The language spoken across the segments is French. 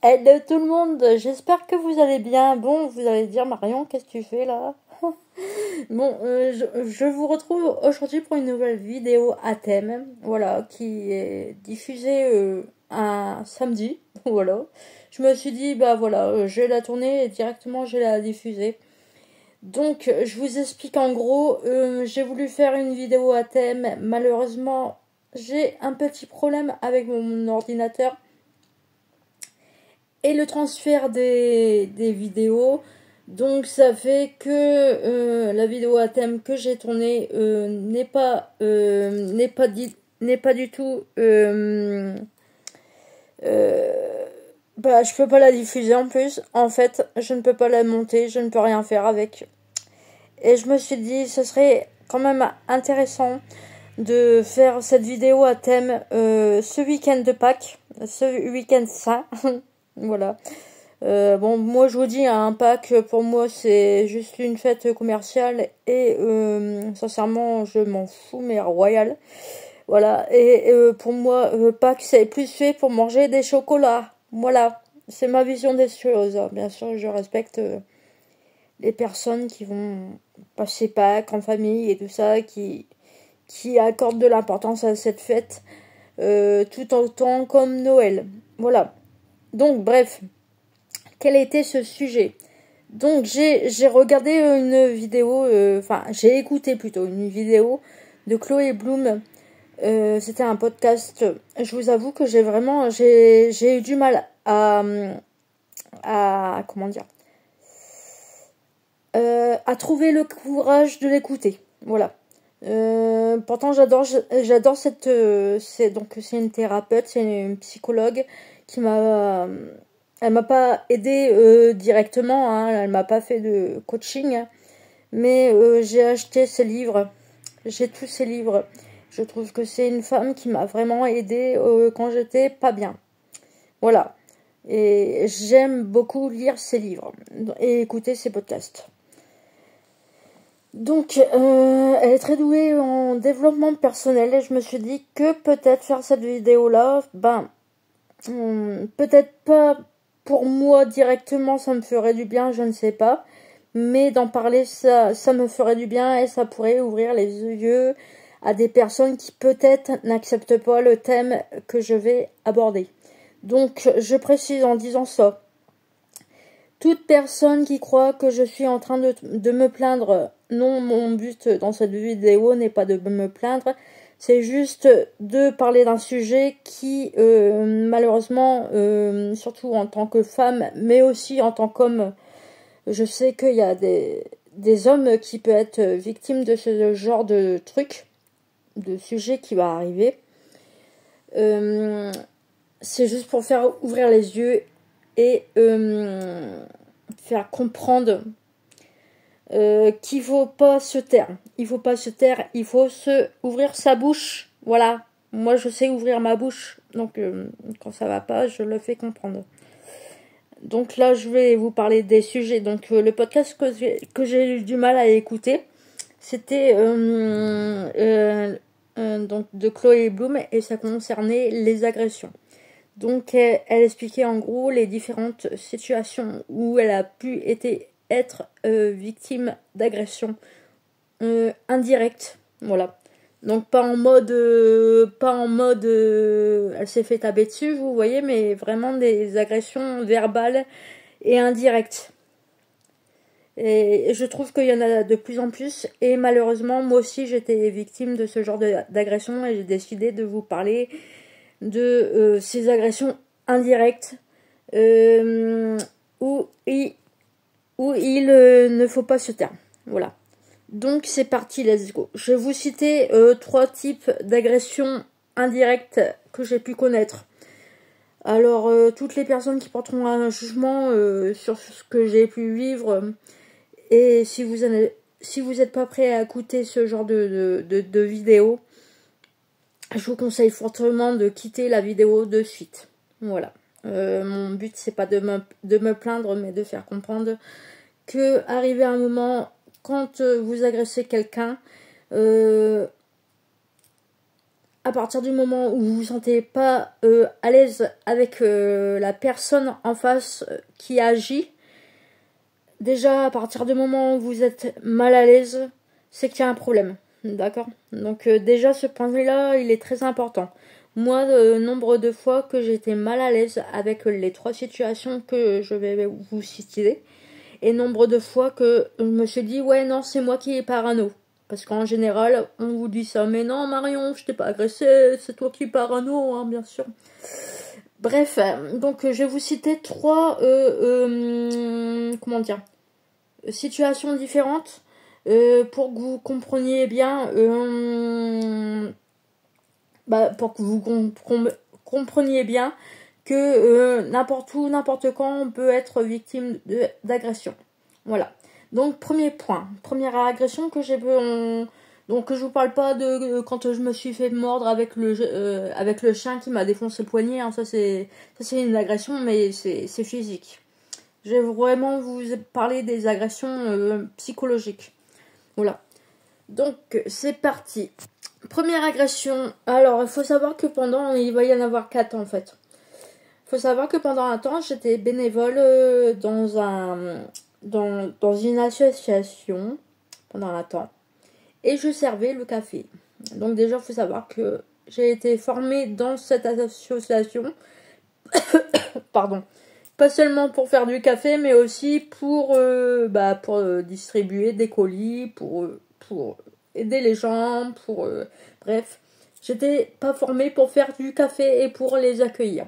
Hello tout le monde, j'espère que vous allez bien. Bon, vous allez dire Marion, qu'est-ce que tu fais là? Bon, je vous retrouve aujourd'hui pour une nouvelle vidéo à thème, voilà, qui est diffusée un samedi, voilà. Je me suis dit, bah voilà, je vais la tourner et directement je vais la diffuser. Donc, je vous explique en gros, j'ai voulu faire une vidéo à thème, malheureusement, j'ai un petit problème avec mon ordinateur. Et le transfert des vidéos. Donc ça fait que la vidéo à thème que j'ai tournée n'est pas du tout bah je peux pas la diffuser en plus. En fait, je ne peux pas la monter, je ne peux rien faire avec. Et je me suis dit ce serait quand même intéressant de faire cette vidéo à thème ce week-end de Pâques, ce week-end saint. Voilà. Bon, moi je vous dis, un Pâques pour moi c'est juste une fête commerciale et sincèrement je m'en fous mais royal. Voilà. Et pour moi Pâques c'est plus fait pour manger des chocolats. Voilà. C'est ma vision des choses. Bien sûr, je respecte les personnes qui vont passer Pâques en famille et tout ça, qui accordent de l'importance à cette fête tout autant comme Noël. Voilà. Donc bref, quel était ce sujet? Donc j'ai regardé une vidéo, enfin j'ai écouté plutôt une vidéo de Chloé Bloom. C'était un podcast. Je vous avoue que j'ai eu du mal à comment dire, à trouver le courage de l'écouter. Voilà. Pourtant j'adore c'est une thérapeute, c'est une psychologue qui m'a elle m'a pas aidée directement, hein, elle m'a pas fait de coaching, mais j'ai acheté ses livres, j'ai tous ses livres. Je trouve que c'est une femme qui m'a vraiment aidée quand j'étais pas bien. Voilà. Et j'aime beaucoup lire ses livres et écouter ses podcasts. Donc, elle est très douée en développement personnel et je me suis dit que peut-être faire cette vidéo-là, peut-être pas pour moi directement, ça me ferait du bien, je ne sais pas. Mais d'en parler, ça me ferait du bien et ça pourrait ouvrir les yeux à des personnes qui peut-être n'acceptent pas le thème que je vais aborder. Donc, je précise en disant ça. Toute personne qui croit que je suis en train de me plaindre, non, mon but dans cette vidéo n'est pas de me plaindre, c'est juste de parler d'un sujet qui, malheureusement, surtout en tant que femme, mais aussi en tant qu'homme, je sais qu'il y a des hommes qui peuvent être victimes de ce genre de truc, de sujet qui va arriver. C'est juste pour faire ouvrir les yeux et faire comprendre qu'il faut pas se taire. Il faut pas se taire, il faut ouvrir sa bouche. Voilà. Moi, je sais ouvrir ma bouche. Donc, quand ça va pas, je le fais comprendre. Donc là, je vais vous parler des sujets. Donc, le podcast que j'ai eu du mal à écouter, c'était donc de Chloé Bloom et ça concernait les agressions. Donc, elle expliquait en gros les différentes situations où elle a pu être victime d'agressions indirectes. Voilà. Donc, pas en mode, elle s'est fait taper dessus, vous voyez, mais vraiment des agressions verbales et indirectes. Et je trouve qu'il y en a de plus en plus. Et malheureusement, moi aussi, j'étais victime de ce genre d'agression et j'ai décidé de vous parler de ces agressions indirectes où il ne faut pas se taire. Voilà. Donc c'est parti, let's go. Je vais vous citer 3 types d'agressions indirectes que j'ai pu connaître. Alors toutes les personnes qui porteront un jugement sur ce que j'ai pu vivre et si vous êtes pas prêt à écouter ce genre de vidéo, je vous conseille fortement de quitter la vidéo de suite. Voilà. Mon but, c'est pas de me plaindre, mais de faire comprendre que, arrivé à un moment, quand vous agressez quelqu'un, à partir du moment où vous vous sentez pas à l'aise avec la personne en face qui agit, déjà à partir du moment où vous êtes mal à l'aise, c'est qu'il y a un problème. D'accord? Donc déjà ce point-là, il est très important. Moi, nombre de fois que j'étais mal à l'aise avec les 3 situations que je vais vous citer, et nombre de fois que je me suis dit, ouais, non, c'est moi qui est parano. Parce qu'en général, on vous dit ça, mais non, Marion, je t'ai pas agressé, c'est toi qui es parano, hein, bien sûr. Bref, donc je vais vous citer 3, comment dire, situations différentes pour que vous compreniez bien, pour que vous compreniez bien que n'importe où, n'importe quand, on peut être victime d'agression. Voilà. Donc, premier point. Première agression que j'ai... donc, je vous parle pas de quand je me suis fait mordre avec le chien qui m'a défoncé le poignet. Hein, ça, c'est une agression, mais c'est physique. Je vais vraiment vous parler des agressions psychologiques. Voilà. Donc, c'est parti. Première agression. Alors, il faut savoir que il va y en avoir 4 en fait. Il faut savoir que pendant un temps, j'étais bénévole dans une association pendant un temps. Et je servais le café. Donc déjà, il faut savoir que j'ai été formée dans cette association. Pardon. Pas seulement pour faire du café, mais aussi pour distribuer des colis, pour aider les gens, bref. J'étais pas formée pour faire du café et pour les accueillir.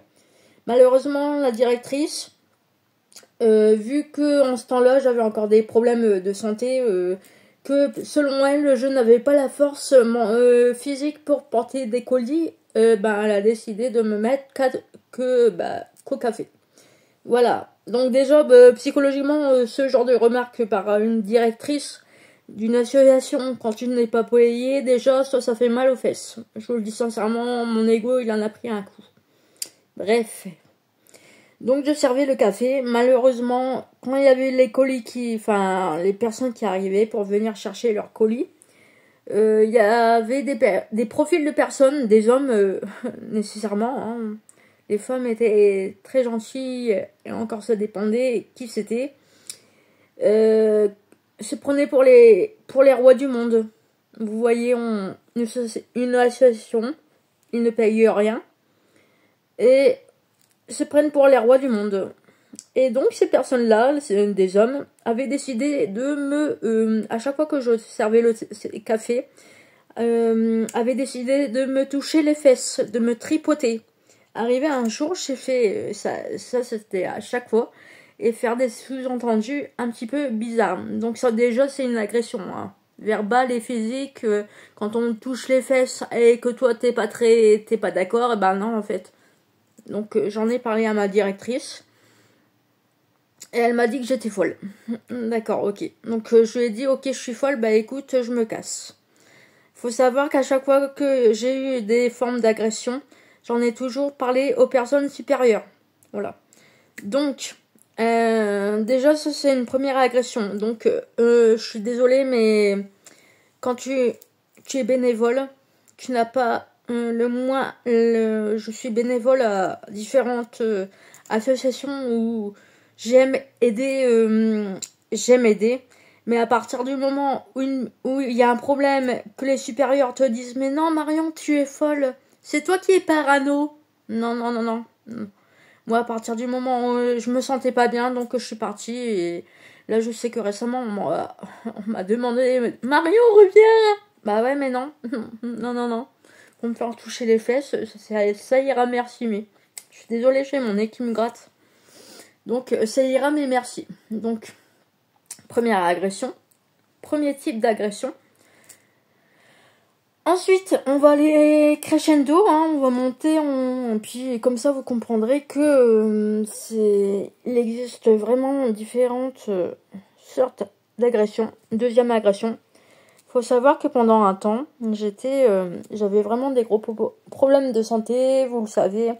Malheureusement, la directrice, vu que en ce temps-là, j'avais encore des problèmes de santé, que selon elle, je n'avais pas la force physique pour porter des colis, elle a décidé de me mettre qu'au café. Voilà. Donc déjà, psychologiquement, ce genre de remarque par une directrice d'une association, quand tu n'es pas payé, déjà, ça fait mal aux fesses. Je vous le dis sincèrement, mon ego, il en a pris un coup. Bref. Donc je servais le café. Malheureusement, quand il y avait les personnes qui arrivaient pour venir chercher leurs colis, il y avait des profils de personnes, des hommes nécessairement. Hein. Les femmes étaient très gentilles et encore ça dépendait qui c'était. Se prenaient pour les rois du monde. Vous voyez, une association, ils ne payent rien. Et se prennent pour les rois du monde. Et donc ces personnes-là, des hommes, avaient décidé de à chaque fois que je servais le café, avaient décidé de me toucher les fesses, de me tripoter. Arrivé un jour, j'ai fait ça c'était à chaque fois, et faire des sous-entendus un petit peu bizarres. Donc ça déjà c'est une agression, hein. Verbale et physique. Quand on touche les fesses et que toi t'es pas d'accord, et non en fait. Donc j'en ai parlé à ma directrice. Et elle m'a dit que j'étais folle. D'accord, ok. Donc je lui ai dit, ok, je suis folle, écoute, je me casse. Faut savoir qu'à chaque fois que j'ai eu des formes d'agression, j'en ai toujours parlé aux personnes supérieures. Voilà. Donc, déjà, ça c'est une première agression. Donc, je suis désolée, mais quand tu es bénévole, tu n'as pas je suis bénévole à différentes associations où j'aime aider, mais à partir du moment où il y a un problème, que les supérieurs te disent mais non Marion, tu es folle, c'est toi qui es parano. Non. Moi, à partir du moment où je me sentais pas bien, donc je suis partie. Et là, je sais que récemment, on m'a demandé Marion, reviens. Bah ouais, mais non. Non. Pour me faire toucher les fesses, ça ira, merci, mais je suis désolée, j'ai mon nez qui me gratte. Donc, ça ira, mais merci. Donc, première agression. Premier type d'agression. Ensuite, on va aller crescendo, hein, on va monter, puis comme ça vous comprendrez que il existe vraiment différentes sortes d'agressions. Deuxième agression, faut savoir que pendant un temps, j'avais vraiment des gros problèmes de santé, vous le savez.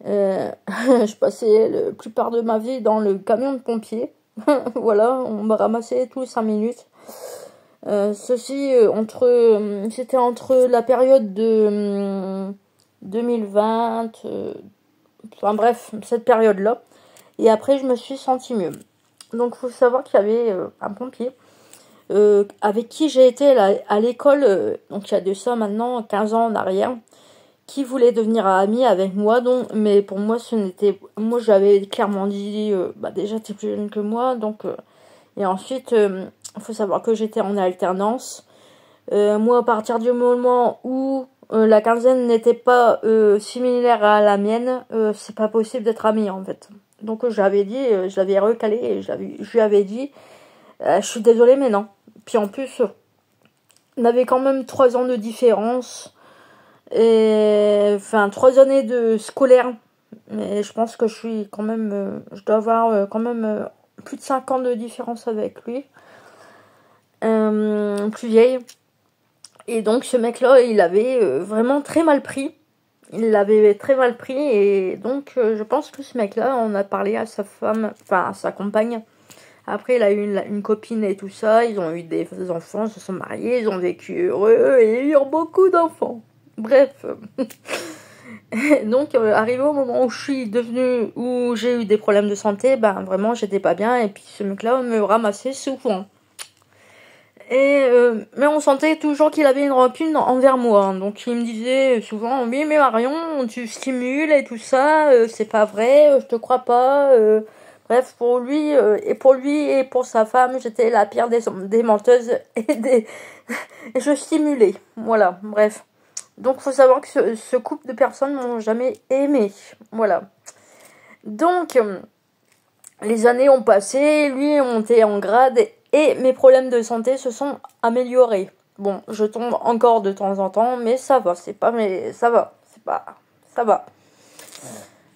Je passais la plupart de ma vie dans le camion de pompiers. Voilà, on me ramassait tous les 5 minutes. C'était entre la période de 2020, enfin bref, cette période-là. Et après, je me suis sentie mieux. Donc, faut savoir qu'il y avait un pompier avec qui j'ai été à l'école, donc il y a de ça maintenant 15 ans en arrière, qui voulait devenir ami avec moi. Donc, mais pour moi, moi j'avais clairement dit, déjà t'es plus jeune que moi, donc et ensuite, faut savoir que j'étais en alternance. Moi, à partir du moment où la quinzaine n'était pas similaire à la mienne, c'est pas possible d'être ami en fait. Donc j'avais dit, je l'avais recalé et je lui avais dit, je suis désolée mais non. Puis en plus, on avait quand même 3 ans de différence. Et enfin 3 années de scolaire. Mais je pense que je suis quand même, je dois avoir quand même plus de 5 ans de différence avec lui. Plus vieille. Et donc ce mec-là, il avait vraiment très mal pris. Il l'avait très mal pris et donc je pense que ce mec-là, on a parlé à sa femme, enfin à sa compagne. Après, il a eu une copine et tout ça. Ils ont eu des enfants, ils se sont mariés, ils ont vécu heureux et ils ont beaucoup d'enfants. Bref. Donc, arrivé au moment où j'ai eu des problèmes de santé, ben vraiment, j'étais pas bien. Et puis, ce mec-là me ramassait souvent. Mais on sentait toujours qu'il avait une rancune envers moi. Donc il me disait souvent, oui mais Marion, tu stimules et tout ça, c'est pas vrai, je te crois pas. Bref, pour lui et pour sa femme, j'étais la pire des menteuses et je stimulais. Voilà, bref. Donc faut savoir que ce couple de personnes m'ont jamais aimé. Voilà. Donc les années ont passé, lui est monté en grade et mes problèmes de santé se sont améliorés. Bon, je tombe encore de temps en temps, mais ça va, ça va.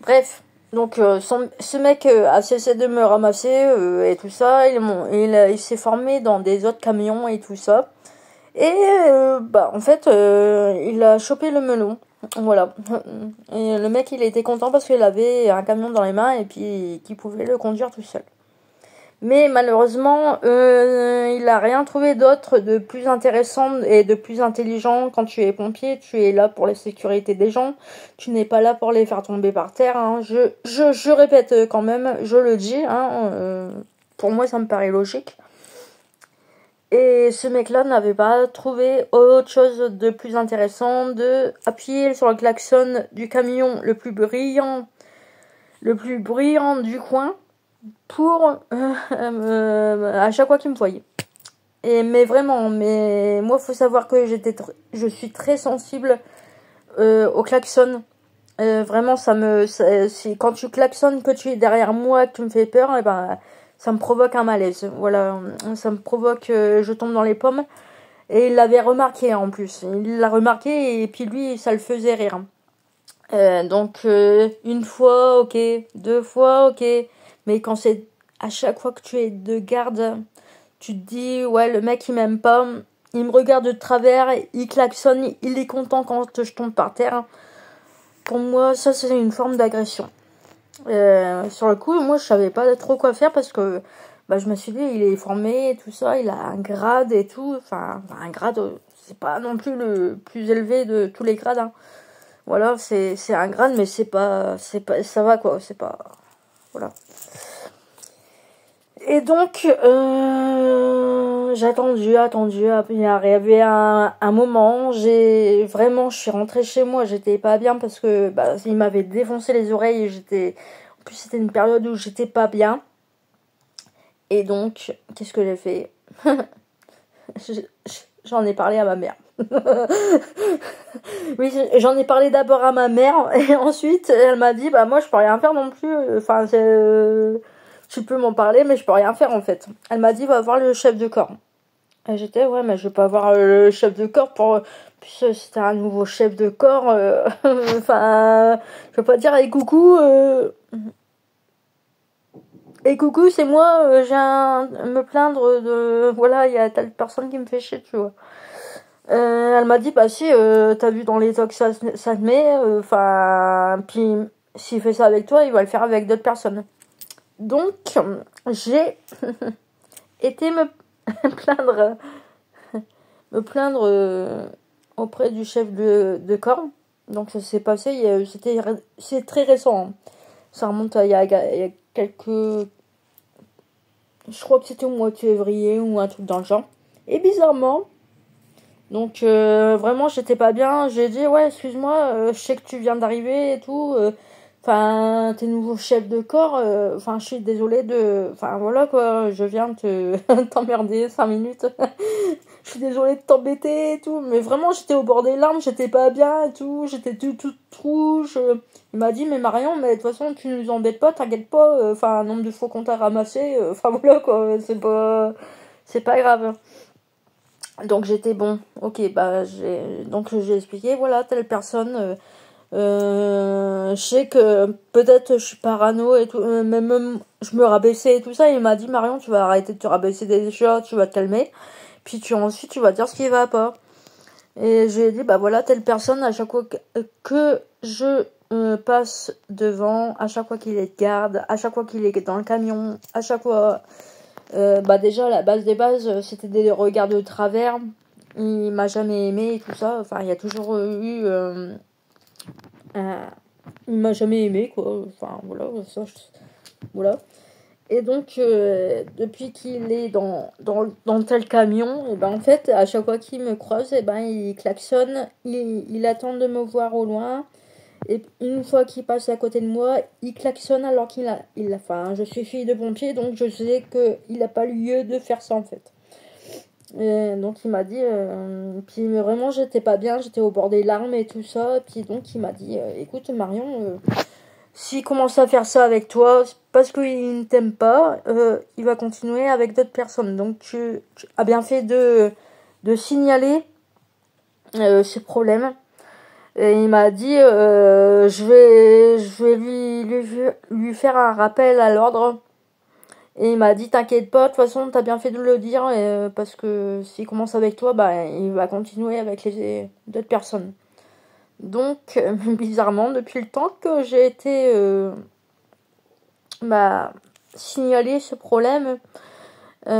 Bref, donc ce mec a cessé de me ramasser et tout ça, il s'est formé dans des autres camions et tout ça. Et en fait, il a chopé le melon. Voilà. Et le mec, il était content parce qu'il avait un camion dans les mains et puis qu'il pouvait le conduire tout seul. Mais malheureusement, il a rien trouvé d'autre de plus intéressant et de plus intelligent. Quand tu es pompier, tu es là pour la sécurité des gens. Tu n'es pas là pour les faire tomber par terre. Hein. Je répète quand même, je le dis. Hein, pour moi, ça me paraît logique. Et ce mec-là n'avait pas trouvé autre chose de plus intéressant de appuyer sur le klaxon du camion le plus bruyant du coin pour à chaque fois qu'il me voyait. Mais moi faut savoir que je suis très sensible au klaxon. Vraiment si quand tu klaxonnes que tu es derrière moi, que tu me fais peur, et ben ça me provoque un malaise. Voilà, ça me provoque, je tombe dans les pommes. Et il l'avait remarqué en plus. Il l'a remarqué et puis lui, ça le faisait rire. Donc une fois, ok, 2 fois, ok. Mais quand c'est à chaque fois que tu es de garde, tu te dis, ouais, le mec il m'aime pas. Il me regarde de travers, il klaxonne, il est content quand je tombe par terre. Pour moi, ça c'est une forme d'agression. Sur le coup, moi je savais pas trop quoi faire parce que je me suis dit, il est formé et tout ça, il a un grade et tout. Enfin un grade, c'est pas non plus le plus élevé de tous les grades. Hein. Voilà, c'est un grade, mais c'est pas, ça va quoi, c'est pas, voilà. Et donc, j'ai attendu, il est arrivé un moment, je suis rentrée chez moi, j'étais pas bien parce que, il m'avait défoncé les oreilles et en plus c'était une période où j'étais pas bien. Et donc, qu'est-ce que j'ai fait? J'en ai parlé à ma mère. Oui, j'en ai parlé d'abord à ma mère et ensuite elle m'a dit moi je peux rien faire non plus. Enfin tu peux m'en parler mais je peux rien faire en fait. Elle m'a dit va voir le chef de corps. Et j'étais ouais mais je vais pas voir le chef de corps pour puis c'était un nouveau chef de corps enfin je veux pas dire hey coucou et coucou c'est moi je viens me plaindre de voilà il y a telle personne qui me fait chier tu vois. Elle m'a dit si t'as vu dans les talks ça te met puis s'il fait ça avec toi il va le faire avec d'autres personnes. Donc j'ai été me plaindre me plaindre auprès du chef de corps. Donc ça s'est passé, c'est très récent. Hein. Ça remonte à il y a quelques... Je crois que c'était au mois de février ou un truc dans le genre. Et bizarrement, donc vraiment j'étais pas bien. J'ai dit ouais excuse-moi, je sais que tu viens d'arriver et tout. Enfin t'es nouveau chef de corps. Enfin je suis désolée de... Enfin voilà quoi, je viens te t'emmerder 5 minutes. Je suis désolée de t'embêter et tout. Mais vraiment j'étais au bord des larmes, j'étais pas bien et tout. J'étais toute rouge. Il m'a dit mais Marion, mais de toute façon tu nous embêtes pas, t'inquiète pas. Enfin un nombre de fois qu'on t'a ramassé. Enfin voilà quoi, c'est pas grave. Donc j'étais bon, ok, bah j'ai expliqué, voilà, telle personne, je sais que peut-être je suis parano et tout, même je me rabaissais et tout ça, il m'a dit Marion, tu vas arrêter de te rabaisser des choses, tu vas te calmer, puis ensuite tu vas dire ce qui va pas. Et j'ai dit bah voilà, telle personne, à chaque fois que je passe devant, à chaque fois qu'il est de garde, à chaque fois qu'il est dans le camion, à chaque fois... bah déjà la base des bases c'était des regards de travers, il m'a jamais aimé et tout ça, enfin il y a toujours eu il m'a jamais aimé quoi, enfin voilà ça voilà. Et donc depuis qu'il est dans tel camion, et ben en fait à chaque fois qu'il me croise, et ben il klaxonne, il attend de me voir au loin. Et une fois qu'il passe à côté de moi, il klaxonne alors enfin, je suis fille de pompier, donc je sais qu'il n'a pas lieu de faire ça en fait. Et donc il m'a dit, puis vraiment j'étais pas bien, j'étais au bord des larmes et tout ça. Puis donc il m'a dit, écoute Marion, s'il commence à faire ça avec toi, parce qu'il ne t'aime pas, il va continuer avec d'autres personnes. Donc tu as bien fait de signaler ce problème. Et il m'a dit je vais lui faire un rappel à l'ordre. Et il m'a dit t'inquiète pas, de toute façon t'as bien fait de le dire parce que s'il commence avec toi, bah il va continuer avec les d'autres personnes. Donc bizarrement, depuis le temps que j'ai été bah signaler ce problème, et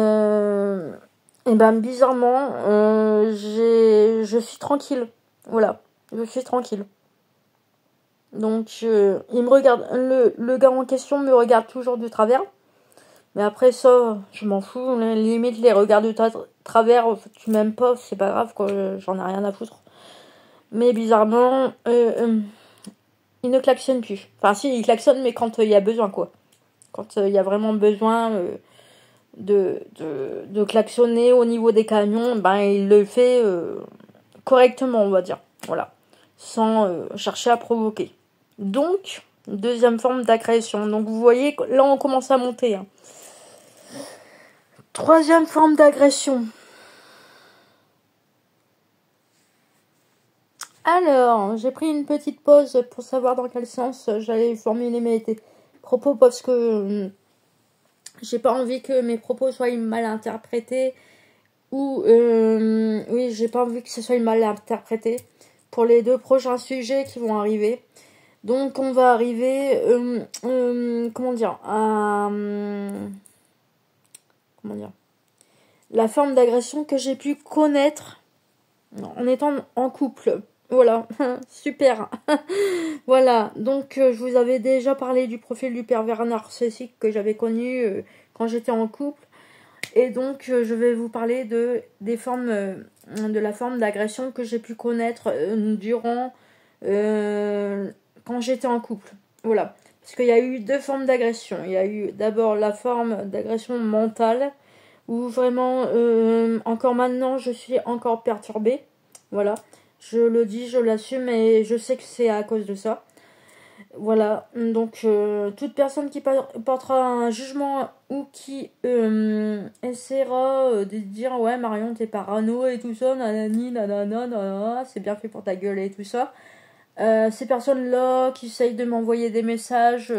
ben bizarrement je suis tranquille. Voilà, je suis tranquille. Donc il me regarde, le gars en question me regarde toujours de travers. Mais après ça, je m'en fous. Limite les regards de travers, tu m'aimes pas, c'est pas grave quoi, j'en ai rien à foutre. Mais bizarrement, il ne klaxonne plus. Enfin si, il klaxonne mais quand il y a besoin quoi. Quand il y a vraiment besoin de klaxonner au niveau des camions, ben il le fait correctement on va dire. Voilà. Sans chercher à provoquer. Donc, deuxième forme d'agression. Donc vous voyez, là on commence à monter. Hein. Troisième forme d'agression. Alors, j'ai pris une petite pause pour savoir dans quel sens j'allais formuler mes propos parce que j'ai pas envie que mes propos soient mal interprétés ou oui, j'ai pas envie que ce soit mal interprété pour les 2 prochains sujets qui vont arriver. Donc on va arriver comment dire la forme d'agression que j'ai pu connaître en étant en couple. Voilà, super. Voilà, donc je vous avais déjà parlé du profil du pervers narcissique que j'avais connu quand j'étais en couple. Et donc je vais vous parler des formes de la forme d'agression que j'ai pu connaître durant quand j'étais en couple. Voilà, parce qu'il y a eu 2 formes d'agression. Il y a eu d'abord la forme d'agression mentale où vraiment encore maintenant je suis encore perturbée. Voilà, je le dis, je l'assume et je sais que c'est à cause de ça. Voilà, donc toute personne qui portera un jugement ou qui essaiera de dire ouais Marion t'es parano et tout ça, nanani nanana, nanana, c'est bien fait pour ta gueule et tout ça. Ces personnes-là qui essayent de m'envoyer des messages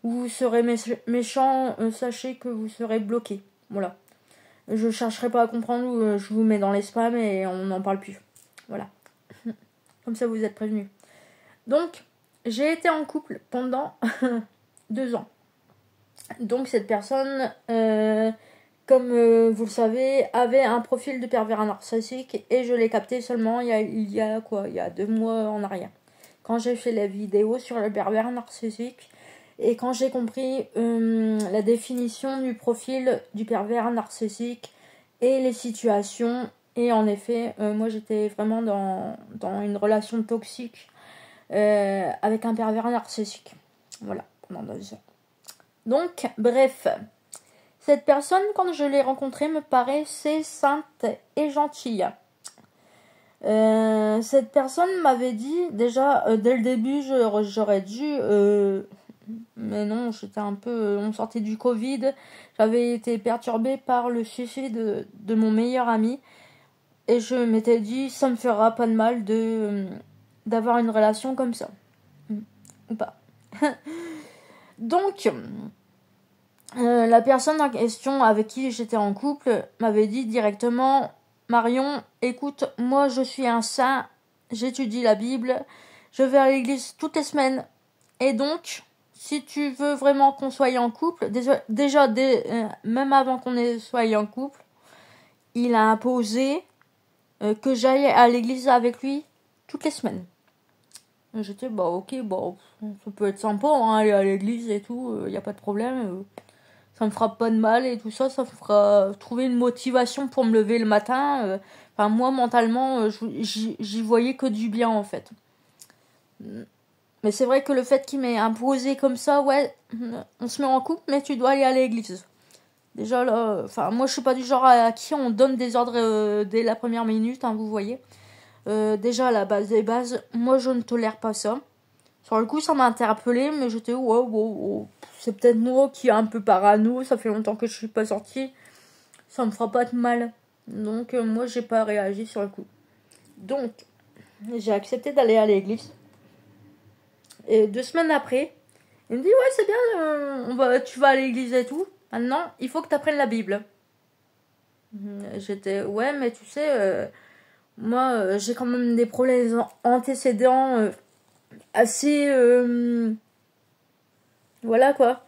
où vous serez méchant, sachez que vous serez bloqué. Voilà. Je chercherai pas à comprendre, je vous mets dans les spams et on n'en parle plus. Voilà. Comme ça vous êtes prévenus. Donc, j'ai été en couple pendant 2 ans. Donc cette personne comme vous le savez, avait un profil de pervers narcissique et je l'ai capté seulement il y a 2 mois en arrière. Quand j'ai fait la vidéo sur le pervers narcissique et quand j'ai compris la définition du profil du pervers narcissique et les situations. Et en effet, moi j'étais vraiment dans une relation toxique avec un pervers narcissique. Voilà, pendant 2 ans. Donc, bref, cette personne, quand je l'ai rencontrée, me paraissait sainte et gentille. Cette personne m'avait dit, déjà, dès le début, j'aurais dû... mais non, j'étais un peu... on sortait du Covid. J'avais été perturbée par le suicide de mon meilleur ami. Et je m'étais dit, ça me fera pas de mal d'avoir une relation comme ça. Ou pas. Donc... la personne en question avec qui j'étais en couple m'avait dit directement: Marion, écoute, moi je suis un saint, j'étudie la Bible, je vais à l'église toutes les semaines. Et donc, si tu veux vraiment qu'on soit en couple, déjà même avant qu'on soit en couple, il a imposé que j'aille à l'église avec lui toutes les semaines. J'étais, ok, ça peut être sympa, hein, aller à l'église et tout, y a pas de problème. Ça me fera pas de mal et tout ça, ça me fera trouver une motivation pour me lever le matin. Enfin, moi, mentalement, j'y voyais que du bien, en fait. Mais c'est vrai que le fait qu'il m'ait imposé comme ça, ouais, on se met en couple, mais tu dois aller à l'église. Déjà, là, enfin, moi, je suis pas du genre à qui on donne des ordres dès la première minute, hein, vous voyez. Déjà, à la base des bases, moi, je ne tolère pas ça. Sur le coup, ça m'a interpellée, mais j'étais, wow, c'est peut-être moi qui est un peu parano, ça fait longtemps que je suis pas sortie, ça me fera pas de mal. Donc, moi, j'ai pas réagi sur le coup. Donc, j'ai accepté d'aller à l'église. Et 2 semaines après, il me dit, ouais, c'est bien, tu vas à l'église et tout. Maintenant, il faut que tu apprennes la Bible. J'étais, ouais, mais tu sais, moi, j'ai quand même des problèmes antécédents assez... voilà, quoi.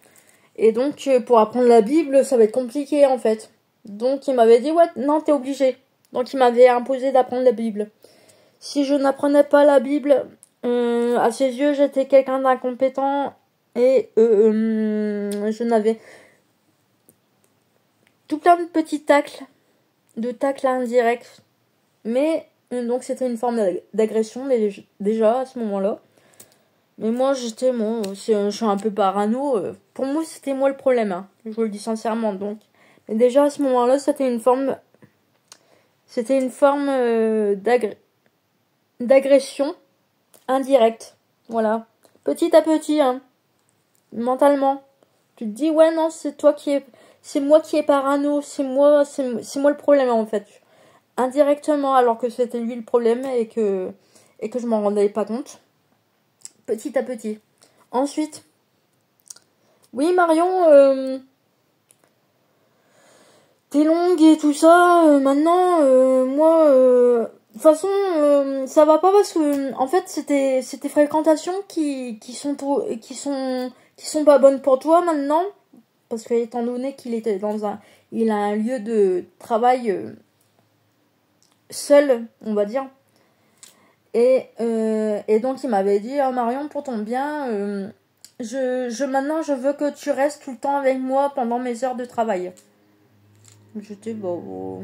Et donc, pour apprendre la Bible, ça va être compliqué, en fait. Donc, il m'avait dit, ouais, non, t'es obligé. Donc, il m'avait imposé d'apprendre la Bible. Si je n'apprenais pas la Bible, à ses yeux, j'étais quelqu'un d'incompétent. Et je n'avais tout plein de petits tacles. De tacles indirects. Mais, donc, c'était une forme d'agression, déjà, à ce moment-là. Mais moi, je suis un peu parano. Pour moi, c'était moi le problème, hein. Je vous le dis sincèrement, donc. Mais déjà, à ce moment-là, c'était une forme d'agression indirecte. Voilà. Petit à petit, hein. Mentalement. Tu te dis, ouais, non, c'est moi qui est parano, c'est moi le problème, en fait. Indirectement, alors que c'était lui le problème et que je m'en rendais pas compte. Petit à petit. Ensuite, oui, Marion, t'es longue et tout ça. Maintenant, moi, de toute façon, ça va pas parce que, en fait, c'était fréquentations qui sont pas bonnes pour toi maintenant, parce que étant donné il a un lieu de travail seul, on va dire. Et donc il m'avait dit, oh, Marion, pour ton bien, maintenant je veux que tu restes tout le temps avec moi pendant mes heures de travail. J'étais bon.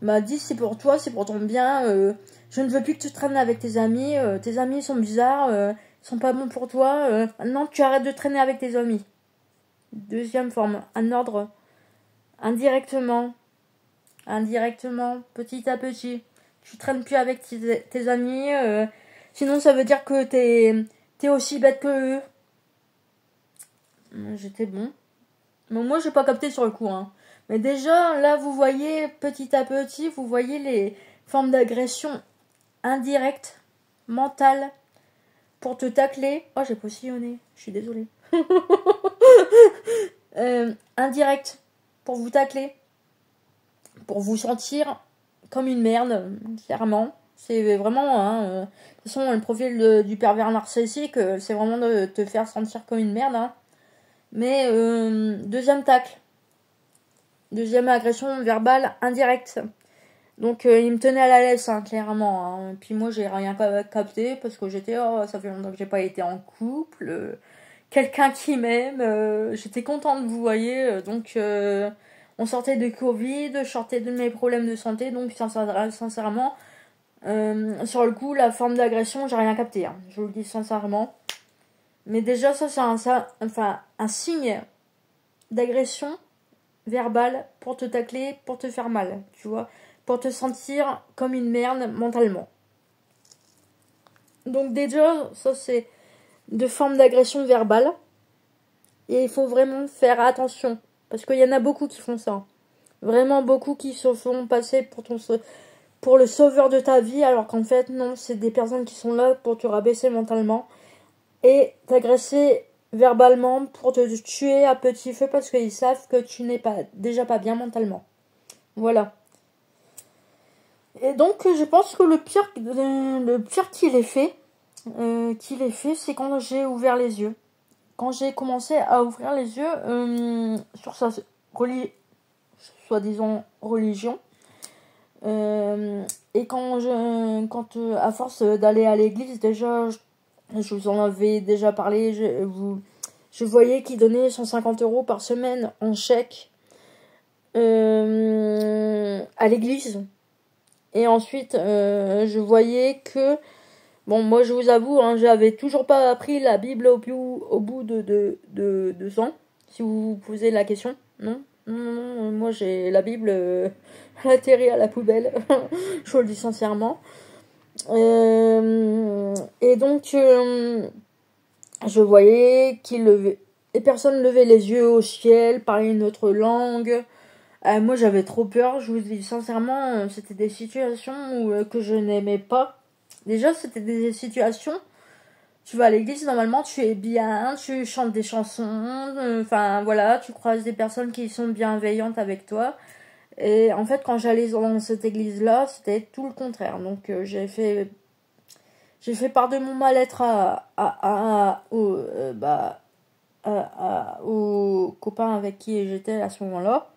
Il m'a dit, c'est pour toi, c'est pour ton bien. Je ne veux plus que tu traînes avec tes amis. Tes amis sont bizarres, ils sont pas bons pour toi. Maintenant tu arrêtes de traîner avec tes amis. Deuxième forme, un ordre indirectement, petit à petit. Tu traînes plus avec tes amis, sinon ça veut dire que t'es aussi bête que eux. J'étais bon. Mais moi j'ai pas capté sur le coup, hein. Mais déjà là vous voyez petit à petit, vous voyez les formes d'agression indirecte, mentale, pour te tacler. Oh, j'ai postillonné, je suis désolée. Indirect, pour vous tacler, pour vous sentir comme une merde, clairement. C'est vraiment, hein, de toute façon, le profil du pervers narcissique, c'est vraiment de te faire sentir comme une merde, hein. Mais, deuxième tacle. Deuxième agression verbale indirecte. Donc il me tenait à la laisse, hein, clairement. Hein. Puis moi j'ai rien capté parce que j'étais, oh, ça fait longtemps que j'ai pas été en couple. Quelqu'un qui m'aime. J'étais contente de vous voyez. Donc on sortait de Covid, je sortais de mes problèmes de santé. Donc sincèrement, sur le coup, la forme d'agression, j'ai rien capté. Hein, je vous le dis sincèrement. Mais déjà ça c'est un signe d'agression verbale pour te tacler, pour te faire mal, tu vois, pour te sentir comme une merde mentalement. Donc déjà, ça c'est de formes d'agression verbale. Et il faut vraiment faire attention. Parce qu'il y en a beaucoup qui font ça. Vraiment beaucoup qui se font passer pour le sauveur de ta vie. Alors qu'en fait, non, c'est des personnes qui sont là pour te rabaisser mentalement. Et t'agresser verbalement pour te tuer à petit feu parce qu'ils savent que tu n'es déjà pas bien mentalement. Voilà. Et donc je pense que le pire qu'il ait fait, c'est quand j'ai ouvert les yeux. Quand j'ai commencé à ouvrir les yeux sur sa soi-disant religion. Et quand à force d'aller à l'église, déjà, je vous en avais déjà parlé, je voyais qu'il donnait 150 € par semaine en chèque à l'église. Et ensuite, je voyais que... Bon, moi, je vous avoue, hein, j'avais toujours pas appris la Bible au bout de 2 ans. Si vous vous posez la question. Non, moi, j'ai la Bible atterri à la poubelle. Je vous le dis sincèrement. Et donc, je voyais les personnes levaient les yeux au ciel, parlaient une autre langue. Moi, j'avais trop peur. Je vous dis sincèrement, c'était des situations que je n'aimais pas. Déjà, c'était des situations. Tu vas à l'église, normalement, tu es bien, tu chantes des chansons. Enfin, voilà, tu croises des personnes qui sont bienveillantes avec toi. Et en fait, quand j'allais dans cette église-là, c'était tout le contraire. Donc, j'ai fait part de mon mal-être aux copains avec qui j'étais à ce moment-là.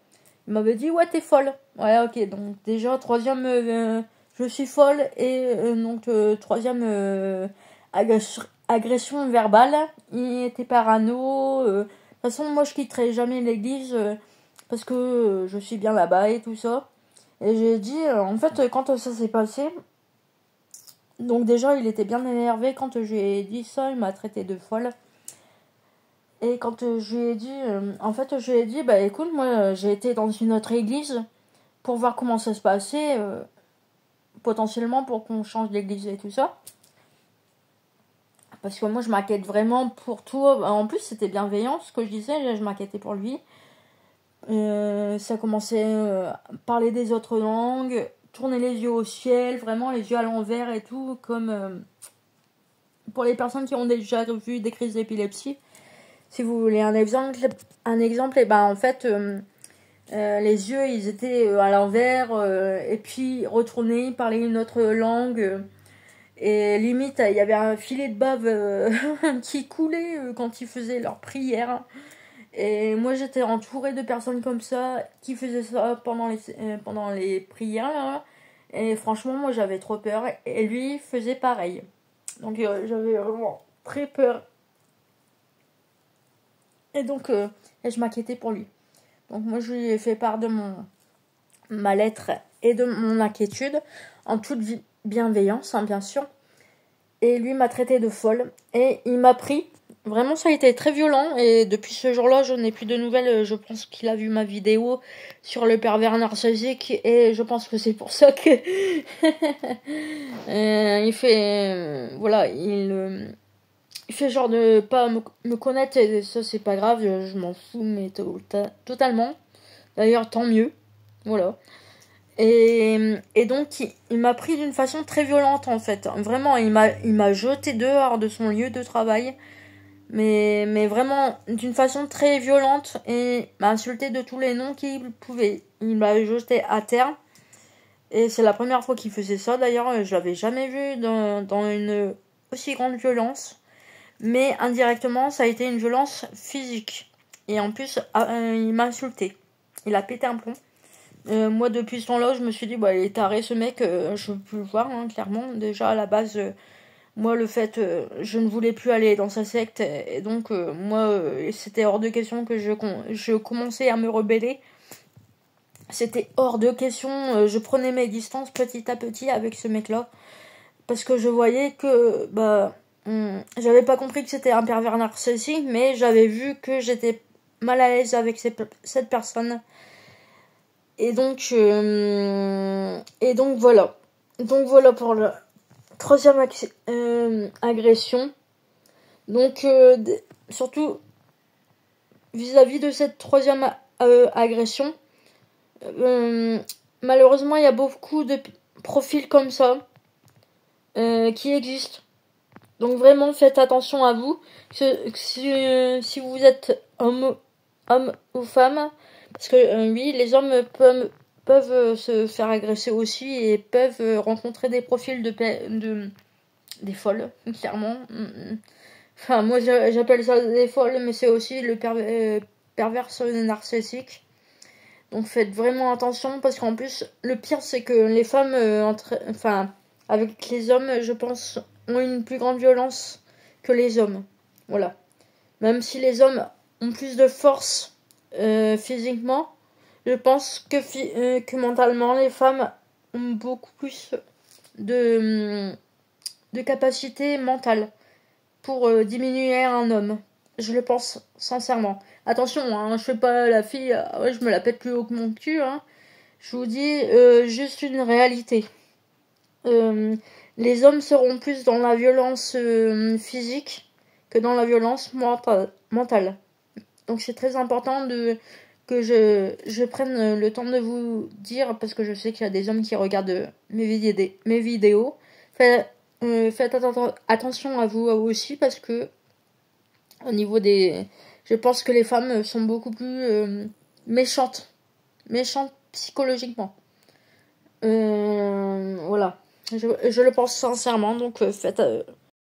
Il m'avait dit, ouais, t'es folle. Ouais, ok. Donc, déjà, troisième, je suis folle. Et donc, troisième agression verbale. Il était parano. De toute façon, moi, je quitterai jamais l'église parce que je suis bien là-bas et tout ça. Et j'ai dit, en fait, quand ça s'est passé, donc déjà, il était bien énervé quand je lui ai dit ça. Il m'a traité de folle. Et quand je lui ai dit, je lui ai dit, bah écoute, moi j'ai été dans une autre église pour voir comment ça se passait, potentiellement pour qu'on change d'église et tout ça. Parce que moi je m'inquiète vraiment pour tout. En plus c'était bienveillant ce que je disais, je m'inquiétais pour lui. Ça commençait à parler des autres langues, tourner les yeux au ciel, vraiment les yeux à l'envers et tout, comme pour les personnes qui ont déjà vu des crises d'épilepsie. Si vous voulez un exemple, et ben en fait, les yeux ils étaient à l'envers et puis retournés, ils parlaient une autre langue et limite il y avait un filet de bave qui coulait quand ils faisaient leur prière. Et moi j'étais entourée de personnes comme ça qui faisaient ça pendant les prières là. Et franchement moi j'avais trop peur et lui faisait pareil. Donc j'avais vraiment très peur. Et donc, je m'inquiétais pour lui. Donc, moi, je lui ai fait part de ma lettre et de mon inquiétude, en toute bienveillance, hein, bien sûr. Et lui m'a traité de folle. Et il m'a pris. Vraiment, ça a été très violent. Et depuis ce jour-là, je n'ai plus de nouvelles. Je pense qu'il a vu ma vidéo sur le pervers narcissique. Et je pense que c'est pour ça que... il fait... voilà, il fait genre de pas me connaître et ça c'est pas grave, je m'en fous mais totalement. D'ailleurs tant mieux. Voilà. Et donc il m'a pris d'une façon très violente en fait. Vraiment il m'a jeté dehors de son lieu de travail. Mais vraiment d'une façon très violente et m'a insulté de tous les noms qu'il pouvait. Il m'a jeté à terre. Et c'est la première fois qu'il faisait ça d'ailleurs, je l'avais jamais vu dans une aussi grande violence. Mais indirectement, ça a été une violence physique. Et en plus, il m'a insulté. Il a pété un plomb. Moi, depuis ce temps-là, je me suis dit, bah, il est taré ce mec, je veux plus le voir, hein, clairement. Déjà, à la base, moi, le fait, je ne voulais plus aller dans sa secte, et donc, moi, c'était hors de question que je commençais à me rebeller. C'était hors de question, je prenais mes distances petit à petit avec ce mec-là, parce que je voyais que, bah, j'avais pas compris que c'était un pervers narcissique, mais j'avais vu que j'étais mal à l'aise avec cette personne. Et donc voilà. Donc voilà pour la troisième agression. Donc surtout vis-à-vis de cette troisième agression, malheureusement il y a beaucoup de profils comme ça qui existent. Donc vraiment faites attention à vous. Si vous êtes homme ou femme, parce que oui, les hommes peuvent se faire agresser aussi et peuvent rencontrer des profils des folles, clairement. Enfin, moi j'appelle ça des folles, mais c'est aussi le pervers narcissique. Donc faites vraiment attention, parce qu'en plus, le pire c'est que les femmes, avec les hommes, je pense, ont une plus grande violence que les hommes. Voilà. Même si les hommes ont plus de force physiquement, je pense que mentalement, les femmes ont beaucoup plus de capacité mentale pour diminuer un homme. Je le pense sincèrement. Attention, hein, je fais pas la fille, ouais, je me la pète plus haut que mon cul. Hein. Je vous dis juste une réalité. Les hommes seront plus dans la violence physique que dans la violence mentale. Donc c'est très important que je prenne le temps de vous dire, parce que je sais qu'il y a des hommes qui regardent mes vidéos. Faites attention à vous aussi, parce que au niveau je pense que les femmes sont beaucoup plus méchantes psychologiquement. Voilà. Je le pense sincèrement, donc